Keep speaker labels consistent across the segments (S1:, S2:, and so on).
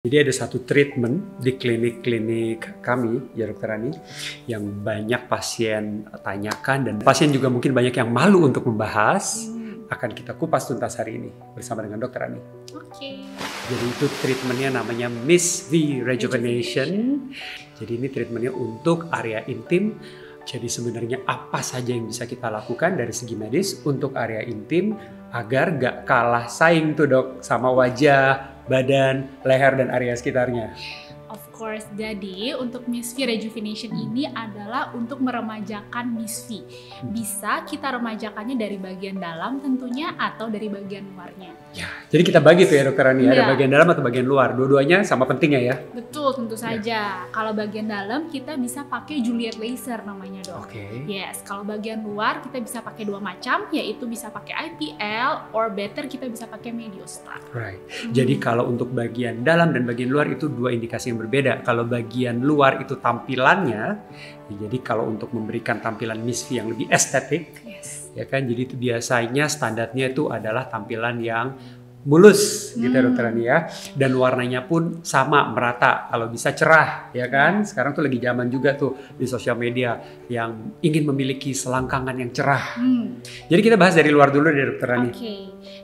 S1: Jadi ada satu treatment di klinik-klinik kami, ya Dokter Ani, yang banyak pasien tanyakan dan pasien juga mungkin banyak yang malu untuk membahas. Akan kita kupas tuntas hari ini bersama dengan Dokter Ani.
S2: Oke.
S1: Jadi itu treatmentnya namanya Miss V Rejuvenation. Jadi ini treatmentnya untuk area intim. Jadi sebenarnya apa saja yang bisa kita lakukan dari segi medis untuk area intim agar gak kalah saing tuh dok sama wajah, badan, leher, dan area sekitarnya.
S2: Of course, jadi untuk Miss V Rejuvenation ini adalah untuk meremajakan Miss V. Bisa kita remajakannya dari bagian dalam tentunya atau dari bagian luarnya.
S1: Ya, jadi kita bagi tuh ya Dokter Ani, ada
S2: Ya.
S1: bagian dalam atau bagian luar. Dua-duanya sama pentingnya ya.
S2: Betul, tentu saja. Kalau bagian dalam kita bisa pakai Juliet Laser namanya dok.
S1: Oke.
S2: Yes, kalau bagian luar kita bisa pakai dua macam, yaitu bisa pakai IPL or better kita bisa pakai Mediostar.
S1: Right. Jadi kalau untuk bagian dalam dan bagian luar itu dua indikasi yang berbeda. Kalau bagian luar itu tampilannya, ya jadi kalau untuk memberikan tampilan Miss V yang lebih estetik,
S2: Yes.
S1: ya kan, jadi itu biasanya standarnya itu adalah tampilan yang mulus gitu ya Dokter Ani ya, dan warnanya pun sama merata, kalau bisa cerah ya kan. Sekarang tuh lagi zaman juga tuh di sosial media yang ingin memiliki selangkangan yang cerah. Jadi kita bahas dari luar dulu deh Dokter Ani.
S2: Oke,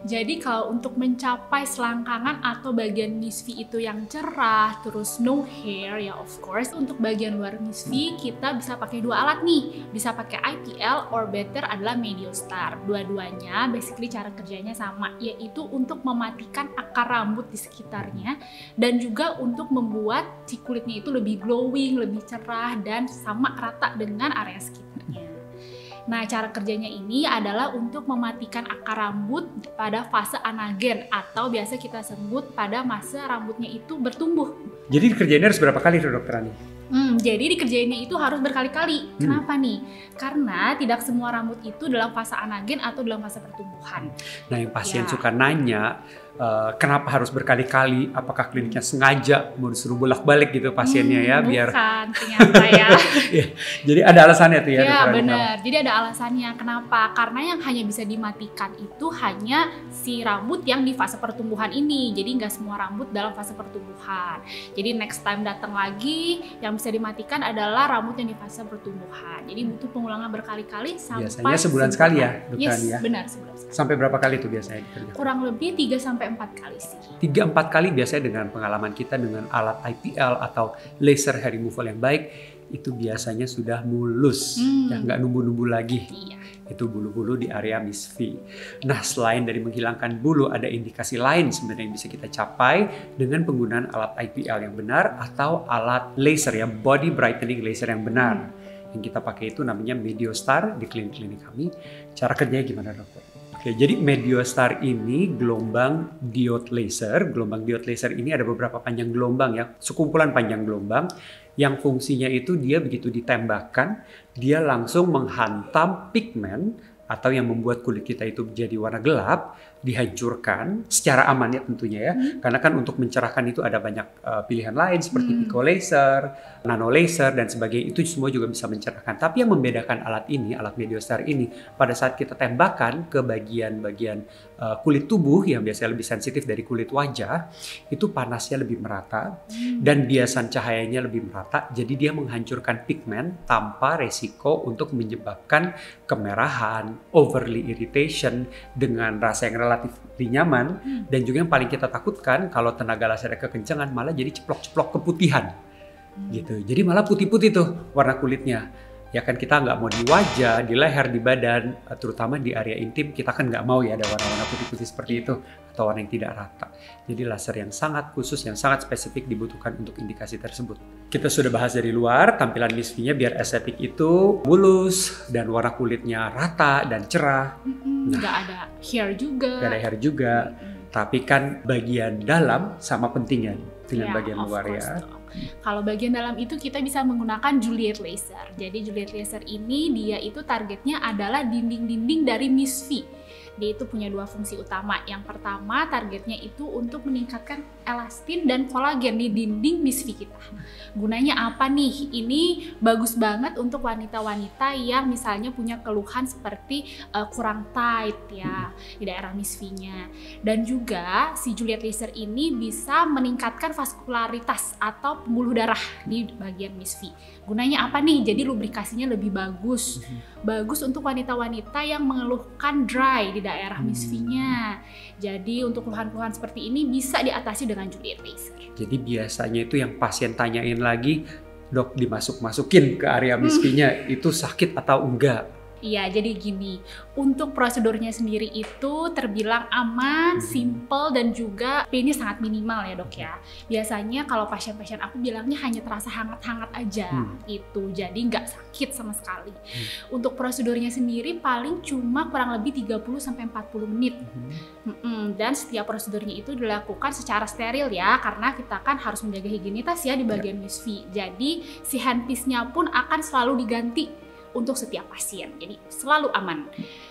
S2: jadi kalau untuk mencapai selangkangan atau bagian Miss V itu yang cerah, terus no hair ya of course, untuk bagian luar Miss V kita bisa pakai dua alat nih, bisa pakai IPL or better adalah Mediostar. Dua-duanya basically cara kerjanya sama, yaitu untuk mematikan akar rambut di sekitarnya dan juga untuk membuat si kulitnya itu lebih glowing, lebih cerah dan sama rata dengan area sekitarnya. Nah, cara kerjanya ini adalah untuk mematikan akar rambut pada fase anagen atau biasa kita sebut pada masa rambutnya itu bertumbuh.
S1: Jadi kerjanya harus berapa kali tuh Dokter Ani?
S2: Jadi dikerjainnya itu harus berkali-kali. Kenapa nih? Karena tidak semua rambut itu dalam fase anagen atau dalam fase pertumbuhan.
S1: Nah yang pasien
S2: Ya.
S1: suka nanya, kenapa harus berkali-kali? Apakah kliniknya sengaja mau disuruh bolak-balik gitu pasiennya ya biar?
S2: Bukan, ternyata ya.
S1: Ya, jadi ada alasannya tuh ya.
S2: Ya
S1: Dokter Ani?
S2: benar, jadi ada alasannya. Kenapa? Karena yang hanya bisa dimatikan itu hanya si rambut yang di fase pertumbuhan ini. Jadi nggak semua rambut dalam fase pertumbuhan. Jadi next time datang lagi, yang bisa dimatikan adalah rambut yang di fase pertumbuhan. Jadi butuh pengulangan berkali-kali sampai
S1: Biasanya sebulan sekali ya, Dokter
S2: Yes,
S1: Ani ya?
S2: benar sebulan sekali.
S1: Sampai berapa kali tuh biasanya dikerjakan?
S2: Kurang lebih 3-4 kali sih.
S1: 3-4 kali biasanya dengan pengalaman kita dengan alat IPL atau laser hair removal yang baik, itu biasanya sudah mulus, ya nggak numbu-numbu lagi.
S2: Iya.
S1: Itu bulu-bulu di area Miss V. Nah, selain dari menghilangkan bulu, ada indikasi lain sebenarnya yang bisa kita capai dengan penggunaan alat IPL yang benar atau alat laser ya, body brightening laser yang benar. Yang kita pakai itu namanya Mediostar di klinik-klinik kami. Cara kerjanya gimana dokter? Oke, jadi Mediostar ini gelombang diode laser. Gelombang diode laser ini ada beberapa panjang gelombang ya, sekumpulan panjang gelombang yang fungsinya itu dia begitu ditembakkan, dia langsung menghantam pigmen atau yang membuat kulit kita itu menjadi warna gelap, dihancurkan secara aman ya tentunya ya. Karena kan untuk mencerahkan itu ada banyak pilihan lain seperti pico laser, nano laser dan sebagainya, itu semua juga bisa mencerahkan. Tapi yang membedakan alat ini, alat Mediostar ini, pada saat kita tembakan ke bagian-bagian kulit tubuh yang biasanya lebih sensitif dari kulit wajah, itu panasnya lebih merata dan biasan cahayanya lebih merata. Jadi dia menghancurkan pigmen tanpa resiko untuk menyebabkan kemerahan, overly irritation dengan rasa yang relatif nyaman, dan juga yang paling kita takutkan kalau tenaga lasernya kekencangan malah jadi ceplok-ceplok keputihan gitu. Jadi malah putih-putih tuh warna kulitnya. Ya kan kita nggak mau di wajah, di leher, di badan, terutama di area intim kita kan nggak mau ya ada warna-warna putih-putih seperti itu atau warna yang tidak rata. Jadi laser yang sangat khusus, yang sangat spesifik dibutuhkan untuk indikasi tersebut. Kita sudah bahas dari luar, tampilan Miss V-nya biar estetik itu mulus dan warna kulitnya rata dan cerah.
S2: Nggak ada hair juga.
S1: Gak ada hair juga, tapi kan bagian dalam sama pentingnya dengan
S2: Ya,
S1: bagian
S2: of
S1: luar
S2: course
S1: ya.
S2: dong. Kalau bagian dalam itu kita bisa menggunakan Juliet Laser. Jadi Juliet Laser ini dia itu targetnya adalah dinding-dinding dari Miss V. Dia itu punya dua fungsi utama. Yang pertama targetnya itu untuk meningkatkan elastin dan kolagen di dinding Miss V kita. Gunanya apa nih? Ini bagus banget untuk wanita-wanita yang misalnya punya keluhan seperti kurang tight ya di daerah Miss V-nya. Dan juga si Juliet Laser ini bisa meningkatkan vaskularitas atau pembuluh darah di bagian Miss V. Gunanya apa nih? Jadi lubrikasinya lebih bagus. Bagus untuk wanita-wanita yang mengeluhkan dry di daerah Miss V-nya. Jadi untuk keluhan-keluhan seperti ini bisa diatasi dengan Juliet Laser.
S1: Jadi biasanya itu yang pasien tanyain lagi, dok dimasuk-masukin ke area Miss V-nya itu sakit atau enggak?
S2: Iya, jadi gini, untuk prosedurnya sendiri itu terbilang aman, simple, dan juga pain-nya sangat minimal ya dok ya. Biasanya kalau pasien-pasien aku bilangnya hanya terasa hangat-hangat aja itu, jadi nggak sakit sama sekali. Untuk prosedurnya sendiri paling cuma kurang lebih 30-40 menit. Dan setiap prosedurnya itu dilakukan secara steril ya, karena kita kan harus menjaga higienitas ya di bagian Miss V. Jadi si handpiece-nya pun akan selalu diganti untuk setiap pasien, jadi selalu aman.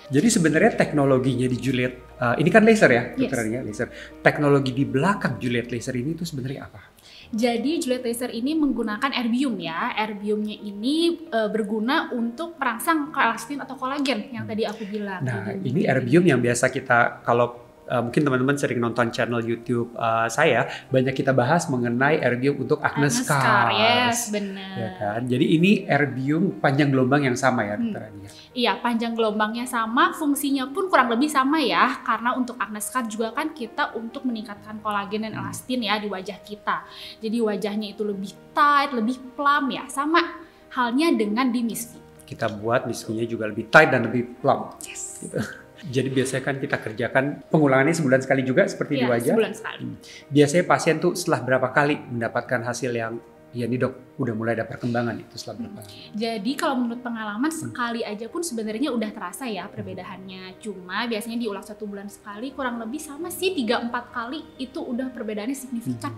S1: Jadi sebenarnya teknologinya di Juliet, ini kan laser ya,
S2: Yes.
S1: dokternya laser. Teknologi di belakang Juliet Laser ini itu sebenarnya apa?
S2: Jadi Juliet Laser ini menggunakan erbium ya. Erbiumnya ini berguna untuk merangsang elastin atau kolagen yang tadi aku bilang.
S1: Nah, ini erbium yang biasa kita kalau mungkin teman-teman sering nonton channel YouTube saya, banyak kita bahas mengenai erbium untuk acne scars.
S2: Yes, benar.
S1: Ya kan? Jadi ini erbium panjang gelombang yang sama ya, dokter Ania?
S2: Iya, panjang gelombangnya sama, fungsinya pun kurang lebih sama ya. Karena untuk acne scar juga kan kita untuk meningkatkan kolagen dan elastin ya di wajah kita. Jadi wajahnya itu lebih tight, lebih plump ya. Sama halnya dengan di Miss V.
S1: Kita buat Miss V-nya juga lebih tight dan lebih plump.
S2: Yes.
S1: Gitu. Jadi biasanya kan kita kerjakan pengulangannya sebulan sekali juga seperti di wajah.
S2: Sebulan sekali.
S1: Biasanya pasien tuh setelah berapa kali mendapatkan hasil yang ya nih dok udah mulai ada perkembangan itu setelah berapa kali?
S2: Jadi kalau menurut pengalaman sekali aja pun sebenarnya udah terasa ya perbedaannya. Cuma biasanya diulang 1 bulan sekali, kurang lebih sama sih 3-4 kali itu udah perbedaannya signifikan.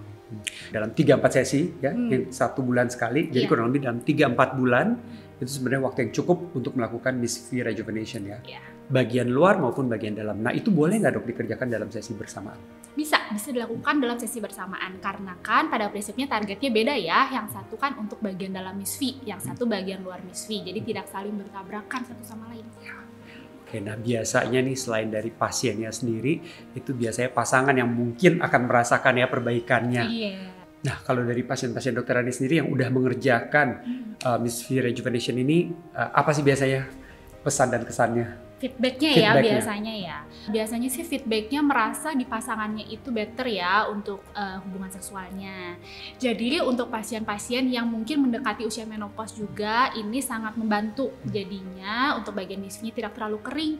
S1: Dalam 3-4 sesi ya, yang 1 bulan sekali, jadi kurang lebih dalam 3-4 bulan itu sebenarnya waktu yang cukup untuk melakukan Miss V Rejuvenation ya. Bagian luar maupun bagian dalam. Nah itu boleh nggak dok dikerjakan dalam sesi bersamaan?
S2: Bisa dilakukan dalam sesi bersamaan karena kan pada prinsipnya targetnya beda ya. Yang satu kan untuk bagian dalam Miss V, yang satu bagian luar Miss V. Jadi tidak saling bertabrakan satu sama lain.
S1: Oke, nah biasanya nih selain dari pasiennya sendiri, itu biasanya pasangan yang mungkin akan merasakan ya perbaikannya. Nah kalau dari pasien-pasien dokter Ania sendiri yang udah mengerjakan Miss V Rejuvenation ini, apa sih biasanya pesan dan kesannya?
S2: Feedbacknya ya biasanya ya. Biasanya sih feedbacknya merasa di pasangannya itu better ya untuk hubungan seksualnya. Jadi untuk pasien-pasien yang mungkin mendekati usia menopause juga ini sangat membantu. Jadinya untuk bagian misnya tidak terlalu kering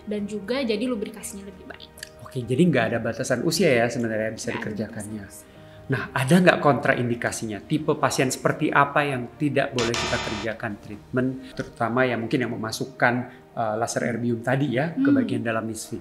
S2: dan juga jadi lubrikasinya lebih baik.
S1: Oke, jadi nggak ada batasan usia ya sebenarnya bisa dikerjakannya. Nah, ada nggak kontraindikasinya? Tipe pasien seperti apa yang tidak boleh kita kerjakan treatment, terutama yang mungkin yang memasukkan laser erbium tadi ya ke bagian dalam Miss V?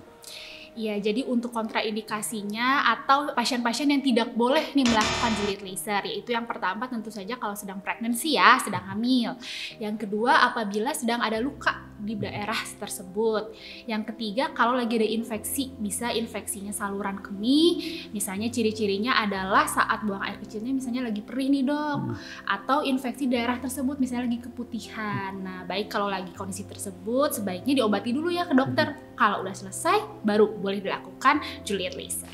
S2: Iya, jadi untuk kontraindikasinya atau pasien-pasien yang tidak boleh nih melakukan Juliet Laser, yaitu yang pertama tentu saja kalau sedang pregnancy ya, sedang hamil. Yang kedua apabila sedang ada luka di daerah tersebut. Yang ketiga kalau lagi ada infeksi, bisa infeksinya saluran kemih, misalnya ciri-cirinya adalah saat buang air kecilnya misalnya lagi perih nih dok, atau infeksi daerah tersebut misalnya lagi keputihan. Nah baik kalau lagi kondisi tersebut sebaiknya diobati dulu ya ke dokter. Kalau udah selesai baru boleh dilakukan Juliet Laser.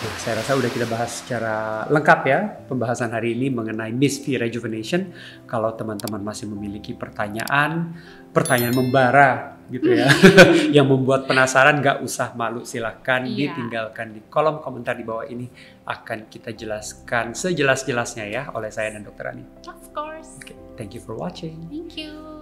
S1: Nah, saya rasa udah kita bahas secara lengkap ya pembahasan hari ini mengenai Miss V Rejuvenation. Kalau teman-teman masih memiliki pertanyaan membara gitu ya, yang membuat penasaran, nggak usah malu, silahkan ditinggalkan di kolom komentar di bawah ini. Akan kita jelaskan sejelas-jelasnya ya oleh saya dan Dr. Ani.
S2: Of course.
S1: Okay, thank you for watching.
S2: Thank you.